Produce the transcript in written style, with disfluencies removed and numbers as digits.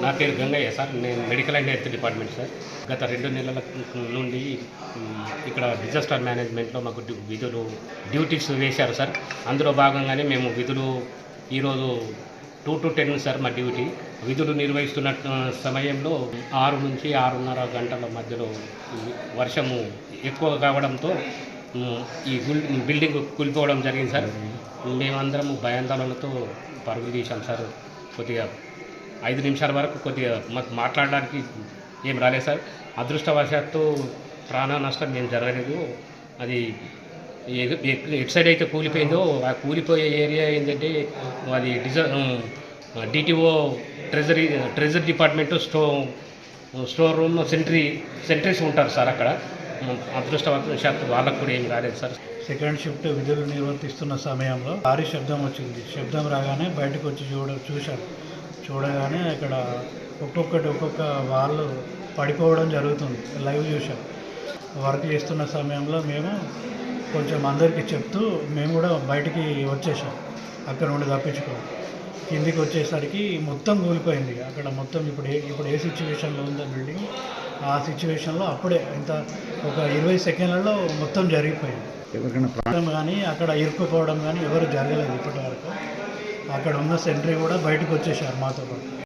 నా పేరు గంగయ్య సార్. నేను medical and health department sir. గత 2 నెలల నుండి ఇక్కడ డిజాస్టర్ మేనేజ్మెంట్లో మాకు డ్యూటీస్ వేశారు సార్. అందులో భాగంగానే మేము విధులు ఈరోజు 2 to 10 సార్ మా డ్యూటీ. విధులు నిర్వహిస్తున్న సమయంలో 6 నుంచి 6:30 గంటల మధ్యలో వర్షము ఎక్కువ కావడంతో ఈ బిల్డింగ్ కూలిపోవడం జరిగింది సార్. మేమందరం భయాందోళనతో పరుగులు తీసాం సార్. కొద్దిగా 5 నిమిషాల వరకు కొద్దిగా మాకు మాట్లాడడానికి ఏం రాలేదు సార్. అదృష్టవశాత్తు ప్రాణ నష్టం ఏం జరగలేదు. అది ఎటు సైడ్ అయితే కూలిపోయిందో ఆ కూలిపోయే ఏరియా ఏంటంటే అది DTO treasury department store room sentries ఉంటారు సార్. అక్కడ అదృష్టవశాత్తు వాళ్ళకు కూడా ఏం రాలేదు సార్. సెకండ్ షిఫ్ట్ విధులు నిర్వర్తిస్తున్న సమయంలో భారీ శబ్దం వచ్చింది. శబ్దం రాగానే బయటకు వచ్చి చూడగానే ఇక్కడ ఒక్కొక్క వాళ్ళు పడిపోవడం జరుగుతుంది. లైవ్ చూసాం. వర్క్ చేస్తున్న సమయంలో మేము కొంచెం అందరికీ చెప్తూ మేము కూడా బయటికి వచ్చేసాం. అక్కడ నుండి తప్పించుకోవాలి. కిందికి వచ్చేసరికి మొత్తం కూలిపోయింది. అక్కడ మొత్తం ఇప్పుడు ఏ సిచ్యువేషన్లో ఉందో బిల్డింగ్, ఆ సిచ్యువేషన్లో అప్పుడే ఒక 20 సెకండ్లలో మొత్తం జరిగిపోయింది. ఎవరికైనా కానీ అక్కడ ఇరుక్కుపోవడం కానీ ఎవరు జరగలేదు ఇప్పటి వరకు. అక్కడ ఉన్న సెంట్రీ కూడా బయటకు వచ్చేసారు మాతో పాటు.